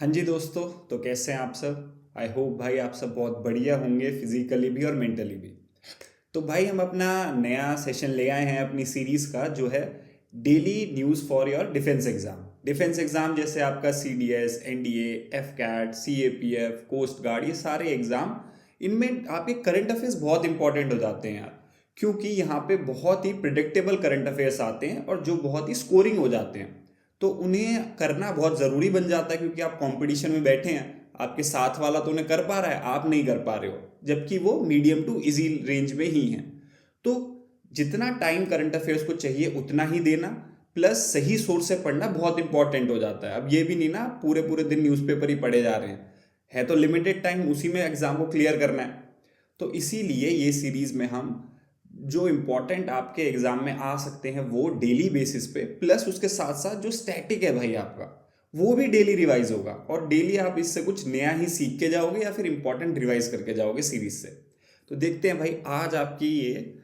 हाँ जी दोस्तों। तो कैसे हैं आप सब? आई होप भाई आप सब बहुत बढ़िया होंगे, फिजिकली भी और मेंटली भी। तो भाई हम अपना नया सेशन ले आए हैं अपनी सीरीज़ का, जो है daily news for your defence exam. Defence exam जैसे आपका C D S, N D A, F CAT, C A P F, coast guard, ये सारे एग्ज़ाम, इनमें आपके करंट अफेयर्स बहुत इंपॉर्टेंट हो जाते हैं यार। क्योंकि यहाँ पे बहुत ही प्रिडिक्टेबल करंट अफेयर्स आते हैं और जो बहुत ही स्कोरिंग हो जाते हैं। तो उन्हें करना बहुत ज़रूरी बन जाता है, क्योंकि आप कंपटीशन में बैठे हैं। आपके साथ वाला तो उन्हें कर पा रहा है, आप नहीं कर पा रहे हो, जबकि वो मीडियम टू इजी रेंज में ही हैं। तो जितना टाइम करंट अफेयर्स को चाहिए उतना ही देना, प्लस सही सोर्स से पढ़ना बहुत इंपॉर्टेंट हो जाता है। अब ये भी नहीं ना पूरे पूरे दिन न्यूज़पेपर ही पढ़े जा रहे हैं, है तो लिमिटेड टाइम, उसी में एग्जाम को क्लियर करना है। तो इसीलिए ये सीरीज में हम जो इम्पोर्टेंट आपके एग्जाम में आ सकते हैं वो डेली बेसिस पे, प्लस उसके साथ साथ जो स्टैटिक है भाई आपका, वो भी डेली रिवाइज होगा। और डेली आप इससे कुछ नया ही सीख के जाओगे या फिर इंपॉर्टेंट रिवाइज करके जाओगे सीरीज से। तो देखते हैं भाई आज आपकी ये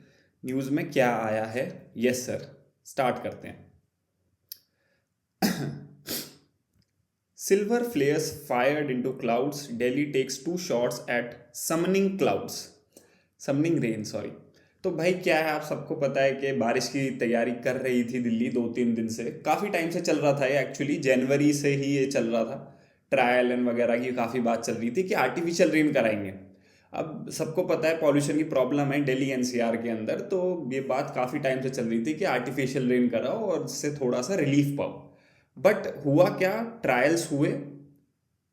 न्यूज़ में क्या आया है। यस सर, स्टार्ट करते हैं। Silver flares fired into clouds, Delhi takes two shots at summoning clouds, summoning rain sorry. तो भाई क्या है, आप सबको पता है कि बारिश की तैयारी कर रही थी दिल्ली 2-3 दिन से, काफ़ी टाइम से चल रहा था ये, एक्चुअली जनवरी से ही ये चल रहा था। ट्रायल एंड वगैरह की काफ़ी बात चल रही थी कि आर्टिफिशियल रेन कराएंगे। अब सबको पता है पॉल्यूशन की प्रॉब्लम है दिल्ली एनसीआर के अंदर, तो ये बात काफ़ी टाइम से चल रही थी कि आर्टिफिशियल रेन कराओ और इससे थोड़ा सा रिलीफ पाओ। बट हुआ क्या, ट्रायल्स हुए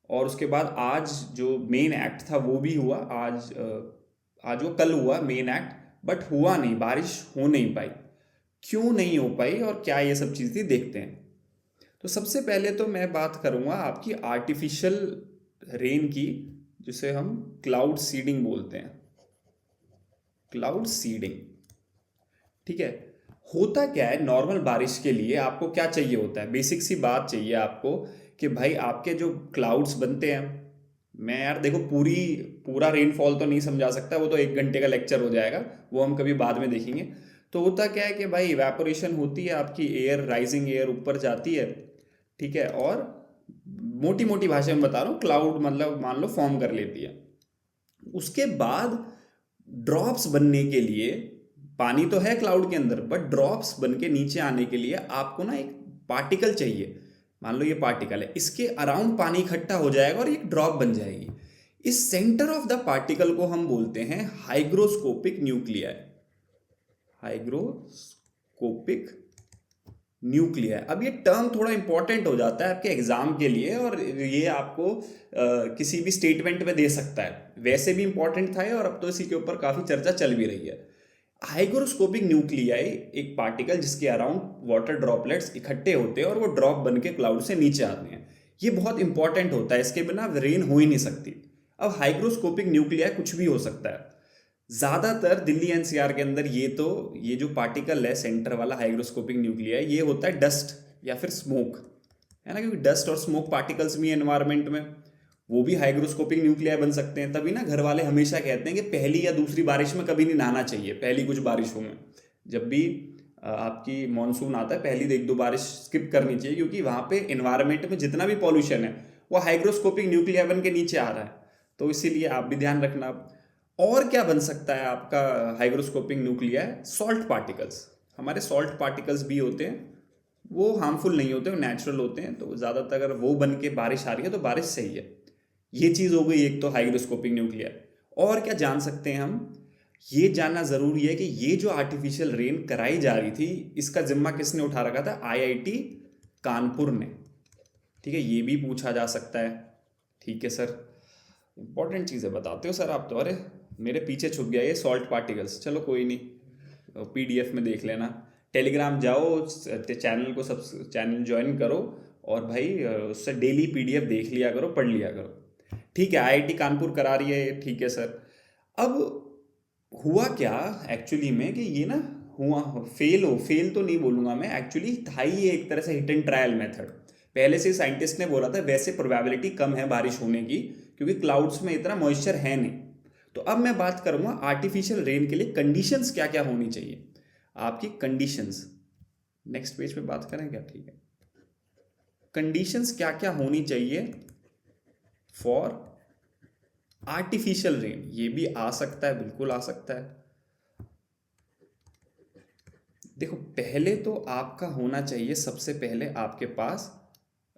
और उसके बाद आज जो मेन एक्ट था वो भी हुआ। आज वो कल हुआ मेन एक्ट, बट हुआ नहीं, बारिश हो नहीं पाई। क्यों नहीं हो पाई और क्या ये सब चीज़ थी, देखते हैं। तो सबसे पहले तो मैं बात करूंगा आपकी आर्टिफिशियल रेन की, जिसे हम क्लाउड सीडिंग बोलते हैं। क्लाउड सीडिंग, ठीक है। होता क्या है, नॉर्मल बारिश के लिए आपको क्या चाहिए होता है, बेसिक सी बात चाहिए आपको कि भाई आपके जो क्लाउड्स बनते हैं, मैं यार देखो पूरा रेनफॉल तो नहीं समझा सकता, वो तो 1 घंटे का लेक्चर हो जाएगा, वो हम कभी बाद में देखेंगे। तो होता क्या है कि भाई इवेपोरेशन होती है, आपकी एयर, राइजिंग एयर ऊपर जाती है, ठीक है। और मोटी मोटी भाषा में बता रहा हूँ, क्लाउड मतलब मान लो फॉर्म कर लेती है। उसके बाद ड्रॉप्स बनने के लिए, पानी तो है क्लाउड के अंदर, बट ड्रॉप्स बन के नीचे आने के लिए आपको ना एक पार्टिकल चाहिए। मान लो ये पार्टिकल है, इसके अराउंड पानी इकट्ठा हो जाएगा और एक ड्रॉप बन जाएगी। इस सेंटर ऑफ द पार्टिकल को हम बोलते हैं हाइग्रोस्कोपिक न्यूक्लियाई। Hygroscopic nuclear. अब ये टर्म थोड़ा इंपॉर्टेंट हो जाता है आपके एग्जाम के लिए, और ये आपको किसी भी स्टेटमेंट में दे सकता है, वैसे भी इंपॉर्टेंट था ये, और अब तो इसी के ऊपर काफ़ी चर्चा चल भी रही है। हाइग्रोस्कोपिक न्यूक्लियाई एक पार्टिकल जिसके अराउंड वाटर ड्रॉपलेट्स इकट्ठे होते हैं और वो ड्रॉप बन के क्लाउड से नीचे आते हैं। ये बहुत इंपॉर्टेंट होता है, इसके बिना रेन हो ही नहीं सकती। अब हाइग्रोस्कोपिक न्यूक्लियाई कुछ भी हो सकता है। ज़्यादातर दिल्ली एनसीआर के अंदर ये जो पार्टिकल है सेंटर वाला हाइग्रोस्कोपिक न्यूक्लियाई, ये होता है डस्ट या फिर स्मोक, है ना, क्योंकि डस्ट और स्मोक पार्टिकल्स भी एनवायरनमेंट में, वो भी हाइग्रोस्कोपिक न्यूक्लियाई बन सकते हैं। तभी ना घर वाले हमेशा कहते हैं कि पहली या दूसरी बारिश में कभी नहीं नहाना चाहिए, पहली कुछ बारिशों में। जब भी आपकी मानसून आता है, पहली 1-2 बारिश स्किप करनी चाहिए, क्योंकि वहाँ पे एनवायरनमेंट में जितना भी पॉल्यूशन है वो हाइग्रोस्कोपिक न्यूक्लियाई बन के नीचे आ रहा है। तो इसीलिए आप भी ध्यान रखना। और क्या बन सकता है आपका हाइग्रोस्कोपिक न्यूक्लियाई, सॉल्ट पार्टिकल्स। हमारे सॉल्ट पार्टिकल्स भी होते हैं, वो हार्मफुल नहीं होते, वो नेचुरल होते हैं। तो ज़्यादातर अगर वो बन के बारिश आ रही है तो बारिश सही है। ये चीज़ हो गई एक तो हाइग्रोस्कोपिक न्यूक्लियर। और क्या जान सकते हैं हम, ये जानना ज़रूरी है कि ये जो आर्टिफिशियल रेन कराई जा रही थी, इसका जिम्मा किसने उठा रखा था? आईआईटी कानपुर ने, ठीक है। ये भी पूछा जा सकता है, ठीक है सर। इंपॉर्टेंट चीज़ें बताते हो सर आप तो, अरे मेरे पीछे छुप गया ये सॉल्ट पार्टिकल्स। चलो कोई नहीं, पीडीएफ में देख लेना। टेलीग्राम जाओ, चैनल को सब चैनल ज्वाइन करो, और भाई उससे डेली पीडीएफ देख लिया करो, पढ़ लिया करो, ठीक है। आईआईटी कानपुर करा रही है, ठीक है सर। अब हुआ क्या एक्चुअली में कि ये ना हुआ, फेल तो नहीं बोलूँगा मैं, एक्चुअली था ही ये एक तरह से हिट एंड ट्रायल मेथड। पहले से साइंटिस्ट ने बोला था वैसे प्रोबेबिलिटी कम है बारिश होने की, क्योंकि क्लाउड्स में इतना मॉइस्चर है नहीं। तो अब मैं बात करूंगा आर्टिफिशियल रेन के लिए कंडीशंस क्या क्या होनी चाहिए, आपकी कंडीशंस। नेक्स्ट पेज पे बात करें क्या, ठीक है। कंडीशंस क्या क्या होनी चाहिए फॉर आर्टिफिशियल रेन, ये भी आ सकता है, बिल्कुल आ सकता है। देखो पहले तो आपका होना चाहिए, सबसे पहले आपके पास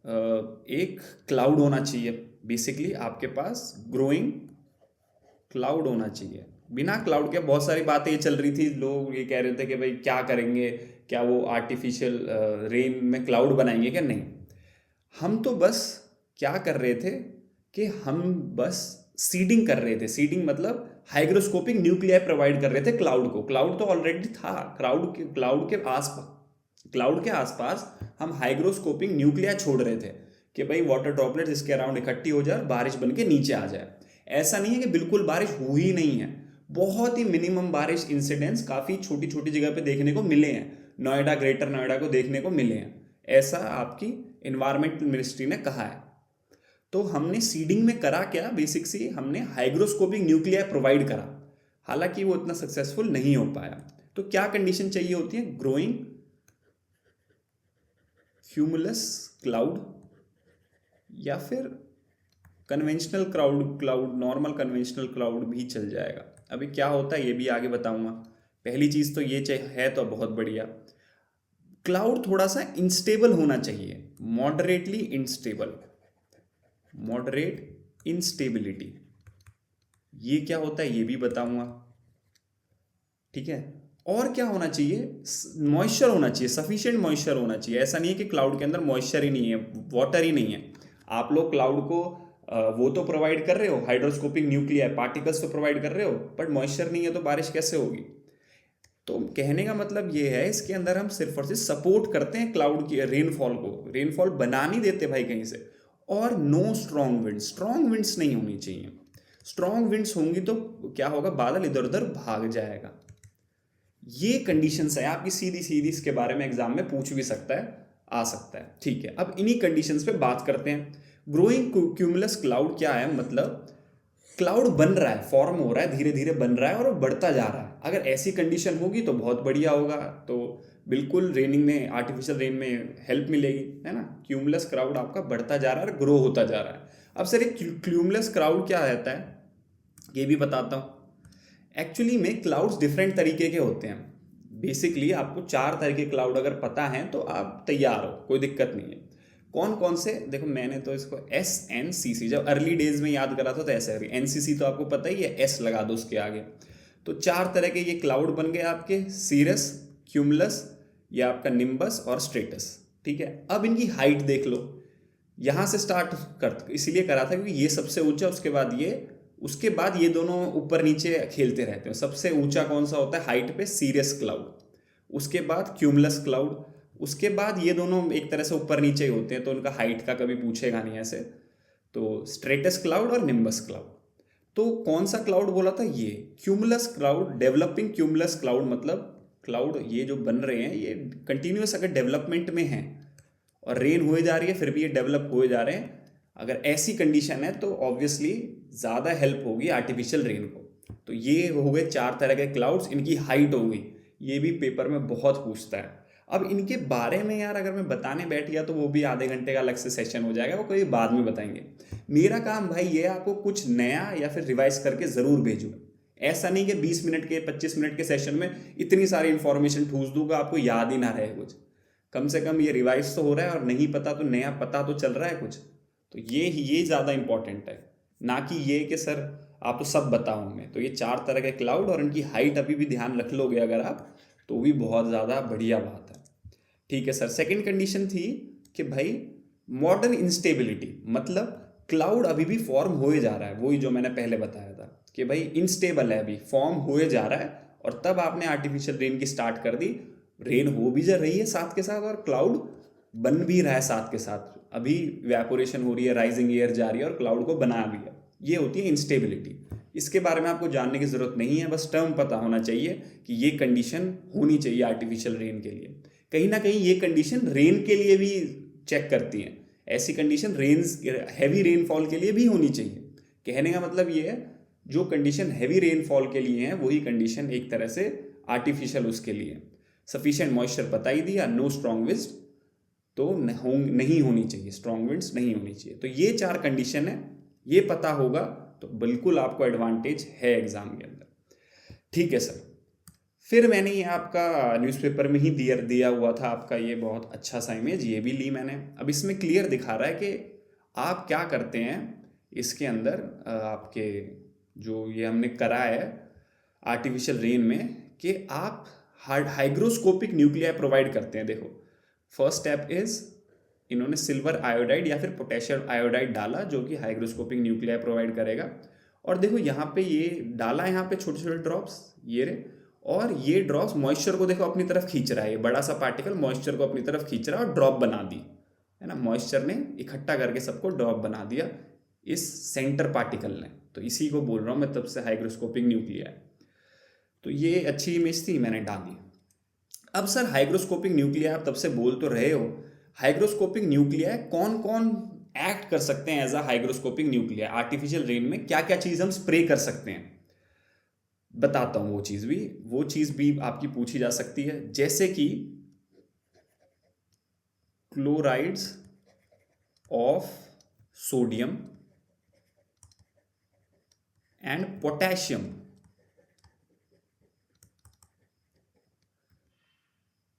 एक क्लाउड होना चाहिए। बेसिकली आपके पास ग्रोइंग क्लाउड होना चाहिए। बिना क्लाउड के बहुत सारी बातें ये चल रही थी, लोग ये कह रहे थे कि भाई क्या करेंगे, क्या वो आर्टिफिशियल रेन में क्लाउड बनाएंगे क्या? नहीं, हम तो बस क्या कर रहे थे कि हम बस सीडिंग कर रहे थे। सीडिंग मतलब हाइग्रोस्कोपिक न्यूक्लियाई प्रोवाइड कर रहे थे क्लाउड को। क्लाउड तो ऑलरेडी था, क्लाउड के आसपास हम हाइग्रोस्कोपिक न्यूक्लिया छोड़ रहे थे कि भाई वाटर ड्रॉपलेट्स इसके अराउंड इकट्ठी हो जाए, बारिश बन के नीचे आ जाए। ऐसा नहीं है कि बिल्कुल बारिश हुई ही नहीं है, बहुत ही मिनिमम बारिश इंसिडेंट्स काफ़ी छोटी छोटी जगह पे देखने को मिले हैं। नोएडा, ग्रेटर नोएडा को देखने को मिले हैं, ऐसा आपकी इन्वायरमेंटल मिनिस्ट्री ने कहा है। तो हमने सीडिंग में करा क्या, बेसिक सी हमने हाइग्रोस्कोपिक न्यूक्लिया प्रोवाइड करा, हालांकि वो इतना सक्सेसफुल नहीं हो पाया। तो क्या कंडीशन चाहिए होती है? ग्रोइंग क्यूमुलस क्लाउड या फिर conventional cloud normal conventional cloud भी चल जाएगा। अभी क्या होता है ये भी आगे बताऊंगा। पहली चीज़ तो ये है तो बहुत बढ़िया। क्लाउड थोड़ा सा इंस्टेबल होना चाहिए, मॉडरेटली इंस्टेबल, मॉडरेट इंस्टेबिलिटी। ये क्या होता है ये भी बताऊंगा, ठीक है। और क्या होना चाहिए? मॉइस्चर होना चाहिए, सफिशिएंट मॉइस्चर होना चाहिए। ऐसा नहीं है कि क्लाउड के अंदर मॉइस्चर ही नहीं है, वाटर ही नहीं है। आप लोग क्लाउड को वो तो प्रोवाइड कर रहे हो, हाइड्रोस्कोपिक न्यूक्लिया पार्टिकल्स तो प्रोवाइड कर रहे हो, बट मॉइस्चर नहीं है तो बारिश कैसे होगी? तो कहने का मतलब ये है, इसके अंदर हम सिर्फ और सिर्फ सपोर्ट करते हैं क्लाउड की रेनफॉल को, रेनफॉल बना नहीं देते भाई कहीं से। और no strong winds, strong winds नहीं होनी चाहिए। स्ट्रॉन्ग विंड्स होंगी तो क्या होगा, बादल इधर उधर भाग जाएगा। ये कंडीशंस है आपकी, सीधी सीधी इसके बारे में एग्जाम में पूछ भी सकता है, आ सकता है, ठीक है। अब इन्हीं कंडीशंस पे बात करते हैं। ग्रोइंग क्यूमुलस क्लाउड क्या है? मतलब क्लाउड बन रहा है, फॉर्म हो रहा है, धीरे धीरे बन रहा है और वो बढ़ता जा रहा है। अगर ऐसी कंडीशन होगी तो बहुत बढ़िया होगा, तो बिल्कुल रेनिंग में, आर्टिफिशियल रेन में हेल्प मिलेगी, है ना। क्यूमुलस क्लाउड आपका बढ़ता जा रहा है और ग्रो होता जा रहा है। अब सर एक क्यूमुलस क्लाउड क्या रहता है ये भी बताता हूँ। एक्चुअली में क्लाउड्स डिफरेंट तरीके के होते हैं। बेसिकली आपको 4 तरह के क्लाउड अगर पता है तो आप तैयार हो, कोई दिक्कत नहीं है। कौन कौन से? देखो मैंने तो इसको SNCC जब अर्ली डेज में याद करा था तो ऐसे है। NCC तो आपको पता ही है, S लगा दो उसके आगे। तो 4 तरह के ये क्लाउड बन गए आपके, सीरस, क्यूमुलस, या आपका निम्बस और स्ट्रेटस, ठीक है। अब इनकी हाइट देख लो, यहाँ से स्टार्ट कर इसीलिए करा था क्योंकि ये सबसे ऊंचा, उसके बाद ये दोनों ऊपर नीचे खेलते रहते हैं। सबसे ऊंचा कौन सा होता है हाइट पे? सीरियस क्लाउड, उसके बाद क्यूमुलस क्लाउड, उसके बाद ये दोनों एक तरह से ऊपर नीचे ही होते हैं तो उनका हाइट का कभी पूछेगा नहीं ऐसे। तो स्ट्रेटस क्लाउड और निम्बस क्लाउड। तो कौन सा क्लाउड बोला था? ये cumulus cloud, developing cumulus cloud. मतलब क्लाउड ये जो बन रहे हैं ये कंटिन्यूस अगर डेवलपमेंट में हैं और रेन हुए जा रही है फिर भी ये डेवलप हुए जा रहे हैं, अगर ऐसी कंडीशन है तो ऑब्वियसली ज़्यादा हेल्प होगी आर्टिफिशियल रेन को। तो ये हो गए 4 तरह के क्लाउड्स, इनकी हाइट हो गई, ये भी पेपर में बहुत पूछता है। अब इनके बारे में यार अगर मैं बताने बैठ गया तो वो भी आधे घंटे का अलग से सेशन हो जाएगा, वो कोई बाद में बताएंगे। मेरा काम भाई ये आपको कुछ नया या फिर रिवाइज करके ज़रूर भेजूँ। ऐसा नहीं कि 20 मिनट के 25 मिनट के सेशन में इतनी सारी इंफॉर्मेशन ठूस दूंगा आपको याद ही ना रहे कुछ। कम से कम ये रिवाइज तो हो रहा है और नहीं पता तो नया पता तो चल रहा है कुछ। तो ये ज़्यादा इंपॉर्टेंट है, ना कि ये कि सर आप तो सब बताओ हमें। तो ये 4 तरह के क्लाउड और इनकी हाइट अभी भी ध्यान रख लोगे अगर आप, तो भी बहुत ज़्यादा बढ़िया बात है, ठीक है सर। सेकंड कंडीशन थी कि भाई मॉडर्न इंस्टेबिलिटी, मतलब क्लाउड अभी भी फॉर्म हुए जा रहा है, वही जो मैंने पहले बताया था कि भाई इनस्टेबल है, अभी फॉर्म हुए जा रहा है। और तब आपने आर्टिफिशियल रेन की स्टार्ट कर दी, रेन हो भी जा रही है साथ के साथ और क्लाउड बन भी रहा है साथ के साथ, अभी वेपोरेशन हो रही है, राइजिंग एयर जा रही है और क्लाउड को बना भी है। ये होती है इंस्टेबिलिटी। इसके बारे में आपको जानने की ज़रूरत नहीं है, बस टर्म पता होना चाहिए कि ये कंडीशन होनी चाहिए आर्टिफिशियल रेन के लिए। कहीं ना कहीं ये कंडीशन रेन के लिए भी चेक करती हैं, ऐसी कंडीशन हैवी रेनफॉल के लिए भी होनी चाहिए। कहने का मतलब ये है जो कंडीशन हैवी रेनफॉल के लिए है वही कंडीशन एक तरह से आर्टिफिशियल उसके लिए। सफिशिएंट मॉइस्चर बता ही दिया, नो स्ट्रॉन्ग विंड्स तो नहीं होनी चाहिए, स्ट्रॉन्ग विंड्स नहीं होनी चाहिए। तो ये 4 कंडीशन है ये पता होगा तो बिल्कुल आपको एडवांटेज है एग्जाम के अंदर। ठीक है सर। फिर मैंने ये आपका न्यूज़पेपर में ही दिया हुआ था आपका ये बहुत अच्छा सा इमेज, ये भी ली मैंने। अब इसमें क्लियर दिखा रहा है कि आप क्या करते हैं इसके अंदर, आपके जो ये हमने करा है आर्टिफिशियल रेन में, कि आप हाइग्रोस्कोपिक न्यूक्लियाई प्रोवाइड करते हैं। देखो फर्स्ट स्टेप इज इन्होंने सिल्वर आयोडाइड या फिर पोटेशियम आयोडाइड डाला जो कि हाइग्रोस्कोपिक न्यूक्लियाई प्रोवाइड करेगा। और देखो यहाँ पे ये डाला, यहाँ पे छोटे छोटे ड्रॉप्स ये रहे, और ये ड्रॉप्स मॉइस्चर को देखो अपनी तरफ खींच रहा है, ये बड़ा सा पार्टिकल मॉइस्चर को अपनी तरफ खींच रहा है और ड्रॉप बना दी है ना। मॉइस्चर ने इकट्ठा करके सबको ड्रॉप बना दिया इस सेंटर पार्टिकल ने, तो इसी को बोल रहा हूँ मैं तब से हाइग्रोस्कोपिक न्यूक्लियाई। तो ये अच्छी इमेज थी, मैंने डाली। अब सर हाइग्रोस्कोपिक न्यूक्लियाई आप तब से बोल तो रहे हो, हाइग्रोस्कोपिक न्यूक्लियाई कौन कौन एक्ट कर सकते हैं as a hygroscopic nuclei, artificial rain में क्या क्या चीज़ हम स्प्रे कर सकते हैं, बताता हूँ। वो चीज़ भी आपकी पूछी जा सकती है, जैसे कि chlorides of sodium and potassium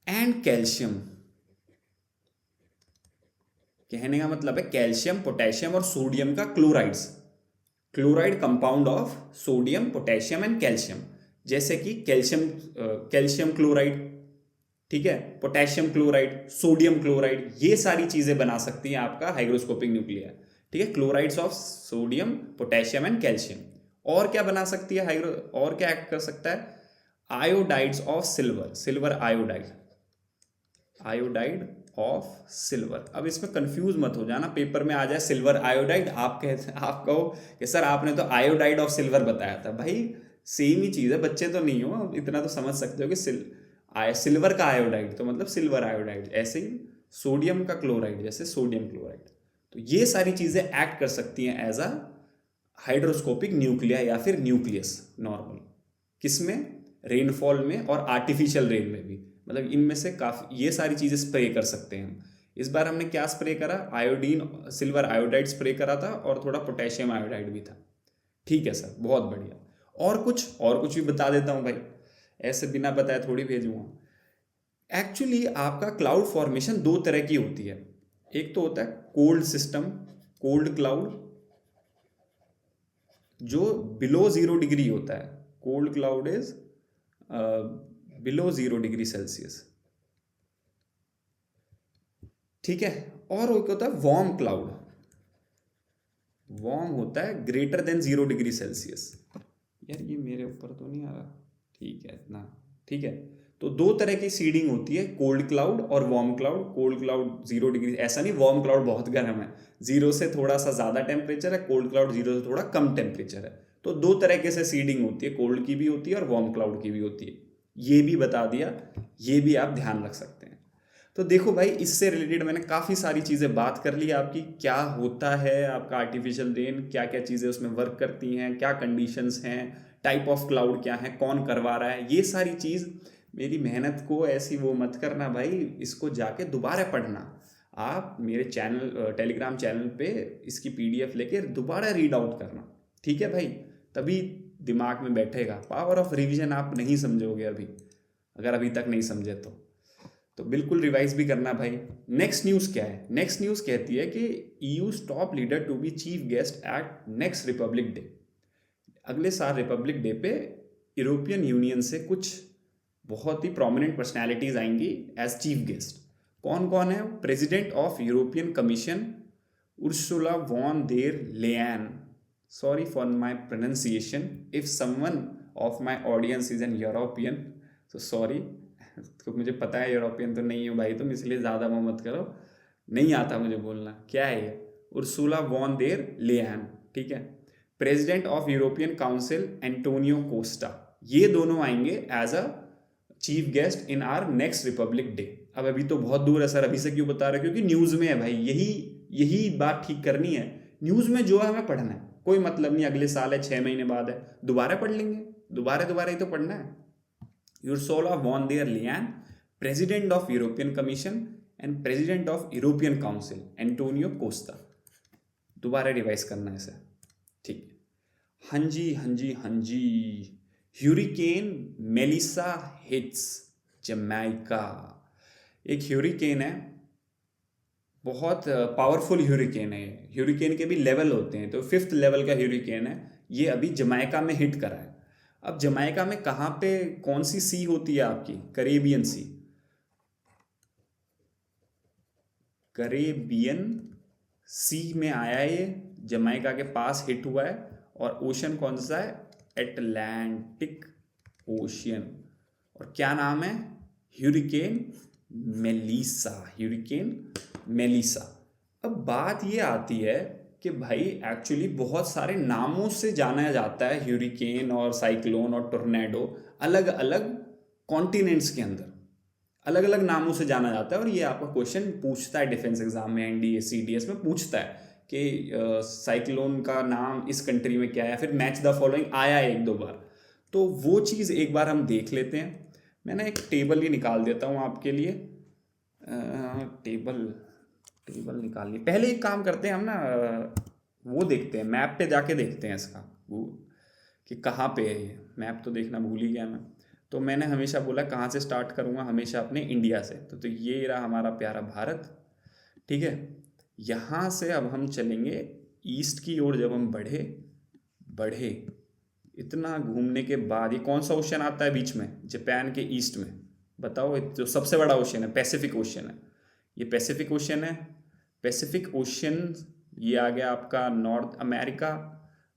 and calcium. कहने का मतलब है कैल्शियम, पोटेशियम और सोडियम का chlorides, chloride compound of sodium, potassium and calcium. जैसे कि कैल्शियम क्लोराइड, ठीक है, पोटेशियम क्लोराइड, सोडियम क्लोराइड, ये सारी चीजें बना सकती हैं आपका हाइग्रोस्कोपिक न्यूक्लियाई। ठीक है, chlorides of sodium, potassium and calcium. और क्या बना सकती है और क्या एक्ट कर सकता है, iodides of silver, silver iodide, iodide of silver. अब इसमें कंफ्यूज मत हो जाना, पेपर में आ जाए सिल्वर आयोडाइड, आप कहो कि सर आपने तो आयोडाइड ऑफ सिल्वर बताया था। भाई सेम ही चीज़ है, बच्चे तो नहीं हो, इतना तो समझ सकते हो कि सिल्वर का आयोडाइड तो मतलब सिल्वर आयोडाइड, ऐसे ही सोडियम का क्लोराइड जैसे सोडियम क्लोराइड। तो ये सारी चीज़ें एक्ट कर सकती हैं एज अ हाइड्रोस्कोपिक न्यूक्लियाई या फिर न्यूक्लियस नॉर्मल, किसमें, रेनफॉल में और आर्टिफिशियल रेन में भी। मतलब इनमें से काफ़ी ये सारी चीज़ें स्प्रे कर सकते हैं हम। इस बार हमने क्या स्प्रे करा, आयोडीन, सिल्वर आयोडाइड स्प्रे करा था और थोड़ा पोटेशियम आयोडाइड भी था। ठीक है सर, बहुत बढ़िया। और कुछ भी बता देता हूँ भाई, ऐसे बिना बताए थोड़ी भेजूँगा। एक्चुअली आपका क्लाउड फॉर्मेशन दो तरह की होती है। एक तो होता है कोल्ड सिस्टम, कोल्ड क्लाउड, जो बिलो 0 डिग्री होता है। Cold cloud is below 0 degree Celsius, ठीक है। और वो क्या होता है, वार्म क्लाउड, वार्म होता है ग्रेटर देन 0 डिग्री सेल्सियस। यार ये मेरे ऊपर तो नहीं आ रहा, ठीक है इतना, ठीक है। तो दो तरह की सीडिंग होती है, कोल्ड क्लाउड और warm cloud. Cold cloud 0 degree, ऐसा नहीं वार्म क्लाउड बहुत गर्म है, 0 से थोड़ा सा ज़्यादा टेम्परेचर है, कोल्ड क्लाउड 0 से थोड़ा कम टेम्परेचर है। तो दो तरीके से सीडिंग होती है, कोल्ड की भी होती है और वार्म क्लाउड की भी होती है। ये भी बता दिया, ये भी आप ध्यान रख सकते हैं। तो देखो भाई, इससे रिलेटेड मैंने काफ़ी सारी चीज़ें बात कर ली आपकी, क्या होता है आपका आर्टिफिशियल रेन, क्या क्या चीज़ें उसमें वर्क करती हैं, क्या कंडीशंस हैं, टाइप ऑफ क्लाउड क्या है, कौन करवा रहा है, ये सारी चीज़। मेरी मेहनत को ऐसी वो मत करना भाई, इसको जाके दोबारा पढ़ना। आप मेरे चैनल, टेलीग्राम चैनल पे इसकी PDF लेके दोबारा रीड आउट करना, ठीक है भाई, तभी दिमाग में बैठेगा। पावर ऑफ रिवीजन आप नहीं समझोगे अभी, अगर अभी तक नहीं समझे तो बिल्कुल रिवाइज भी करना भाई। नेक्स्ट न्यूज़ क्या है, नेक्स्ट न्यूज़ कहती है कि EU top leader to be chief guest at next Republic Day. अगले साल रिपब्लिक डे पे यूरोपियन यूनियन से कुछ बहुत ही प्रोमिनेंट पर्सनैलिटीज आएंगी एज चीफ गेस्ट। कौन कौन है, president of European Commission Ursula von der Leyen, sorry for my pronunciation, if someone of my audience is an European तो सॉरी, तो मुझे पता है यूरोपियन तो नहीं हो भाई तुम, इसलिए ज़्यादा वो मत करो, नहीं आता मुझे बोलना। क्या है ये, उर्सुला वॉन देर लेयन, ठीक है। President of European Council Antonio Costa, ये दोनों आएंगे as a chief guest in our next Republic Day. अब अभी तो बहुत दूर है सर, अभी से क्यों बता रहे, क्योंकि न्यूज़ में है भाई, यही बात ठीक करनी है। न्यूज़ में जो है हमें पढ़ना है, कोई मतलब नहीं अगले साल है, 6 महीने बाद है, दोबारा पढ़ लेंगे, दोबारा ही तो पढ़ना है। Ursula von der Leyen, President of European Commission and President of European Council, Antonio Costa। दोबारा रिवाइज करना है इसे, हाँ जी, हाँ जी, हाँ जी। Hurricane Melissa hits Jamaica. एक ह्यूरिकेन है, बहुत पावरफुल ह्यूरिकेन है ये। ह्यूरिकेन के भी लेवल होते हैं, तो फिफ्थ लेवल का ह्यूरिकेन है। ये अभी जमैका में हिट करा है। अब जमैका में कहाँ पे, कौन सी सी होती है आपकी? करेबियन सी। करेबियन सी में आया है ये, जमैका के पास हिट हुआ है। और ओशन कौन सा है? Atlantic ocean. और क्या नाम है? ह्यूरिकेन मेलिसा। ह्यूरिकेन मेलिसा। अब बात ये आती है कि भाई एक्चुअली बहुत सारे नामों से जाना जाता है ह्यूरिकेन और साइक्लोन और टोर्नेडो, अलग अलग कॉन्टिनेंट्स के अंदर अलग अलग नामों से जाना जाता है। और ये आपका क्वेश्चन पूछता है डिफेंस एग्जाम में, एनडीए सीडीएस में पूछता है कि साइक्लोन का नाम इस कंट्री में क्या है, फिर मैच द फॉलोइंग आया है एक दो बार। तो वो चीज़ एक बार हम देख लेते हैं। मैं ना एक टेबल ही निकाल देता हूँ आपके लिए। टेबल टेबल निकालिए। पहले एक काम करते हैं हम ना, वो देखते हैं, मैप पे जाके देखते हैं इसका वो कि कहाँ पे है ये। मैप तो देखना भूल ही गया मैं। तो मैंने हमेशा बोला कहाँ से स्टार्ट करूँगा, हमेशा अपने इंडिया से। तो ये रहा हमारा प्यारा भारत। ठीक है, यहाँ से अब हम चलेंगे ईस्ट की ओर। जब हम बढ़े बढ़े इतना घूमने के बाद ये कौन सा ओशन आता है बीच में? जापान के ईस्ट में। बताओ, जो सबसे बड़ा ओशन है पैसिफिक ओशन है। ये पैसिफिक ओशन है। पैसिफिक ओशन ये आ गया आपका नॉर्थ अमेरिका।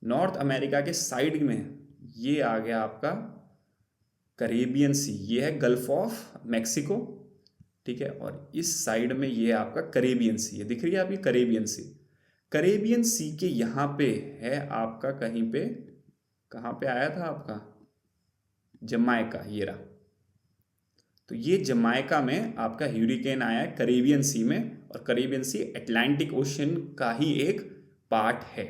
नॉर्थ अमेरिका के साइड में ये आ गया आपका करेबियन सी। ये है गल्फ ऑफ मैक्सिको। ठीक है, और इस साइड में ये आपका करेबियन सी है, दिख रही है आपकी करेबियन सी। करेबियन सी के यहाँ पे है आपका कहीं पे, कहाँ पे आया था आपका? जमाइका। ये रहा। तो ये जमाइका में आपका ह्यूरिकेन आया है करेबियन सी में। और करेबियन सी अटलांटिक ओशन का ही एक पार्ट है।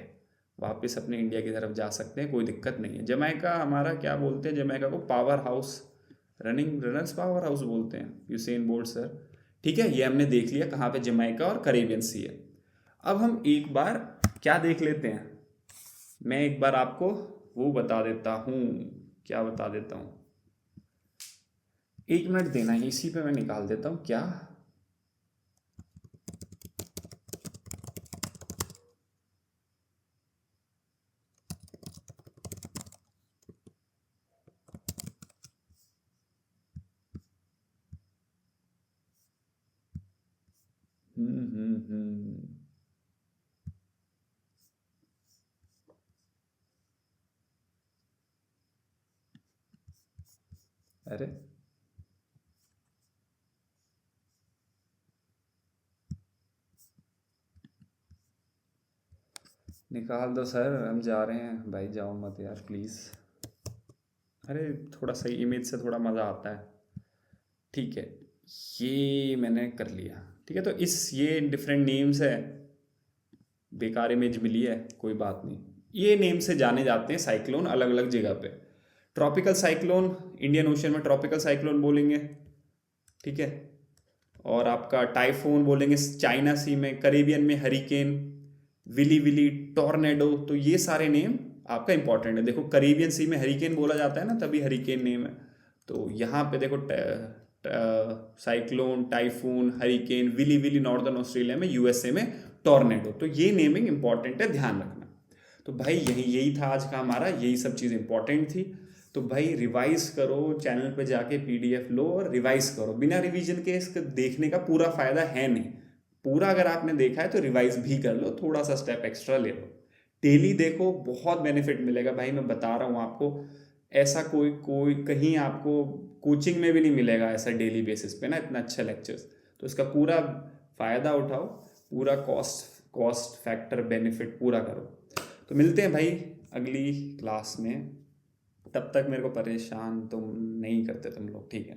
वापस अपने इंडिया की तरफ जा सकते हैं, कोई दिक्कत नहीं है। जमाइका हमारा क्या बोलते हैं? जमाइका को power house, runners power house बोलते हैं, यूसेन बोल्ट सर। ठीक है, ये हमने देख लिया कहाँ पे जमाइका और करेबियन सी है। अब हम एक बार क्या देख लेते हैं, मैं एक बार आपको वो बता देता हूँ। क्या बता देता हूँ, एक मिनट देना है, इसी पे मैं निकाल देता हूँ क्या। हम्म। अरे निकाल दो सर, हम जा रहे हैं भाई, जाओ मत यार प्लीज़। अरे थोड़ा सही इमेज से थोड़ा मज़ा आता है। ठीक है, ये मैंने कर लिया। ठीक है, तो इस ये डिफरेंट नेम्स है, बेकार इमेज मिली है, कोई बात नहीं। ये नेम से जाने जाते हैं साइक्लोन अलग अलग जगह पे। ट्रॉपिकल साइक्लोन इंडियन ओशन में ट्रॉपिकल साइक्लोन बोलेंगे। ठीक है, और आपका टाइफून बोलेंगे चाइना सी में। करेबियन में हरिकेन, विली विली, टॉर्नेडो। तो ये सारे नेम आपका इंपॉर्टेंट है। देखो करेबियन सी में हरिकेन बोला जाता है ना, तभी हरिकेन नेम है। तो यहाँ पे देखो cyclone, typhoon, hurricane, willy willy northern Australia में, यूएसए में टॉर्नेडो। तो ये नेमिंग इंपॉर्टेंट है, ध्यान रखना। तो भाई यही था आज का हमारा, यही सब चीज़ इंपॉर्टेंट थी। तो भाई रिवाइज करो, चैनल पे जाके पीडीएफ लो और रिवाइज करो। बिना रिवीजन के इसको देखने का पूरा फायदा है नहीं। पूरा अगर आपने देखा है तो रिवाइज भी कर लो, थोड़ा सा स्टेप एक्स्ट्रा ले लो। डेली देखो, बहुत बेनिफिट मिलेगा भाई, मैं बता रहा हूँ आपको। ऐसा कोई कोई कहीं आपको कोचिंग में भी नहीं मिलेगा ऐसा डेली बेसिस पे ना, इतना अच्छा लेक्चर्स। तो इसका पूरा फ़ायदा उठाओ, पूरा कॉस्ट फैक्टर बेनिफिट पूरा करो। तो मिलते हैं भाई अगली क्लास में। तब तक मेरे को परेशान तुम नहीं करते तुम लोग, ठीक है।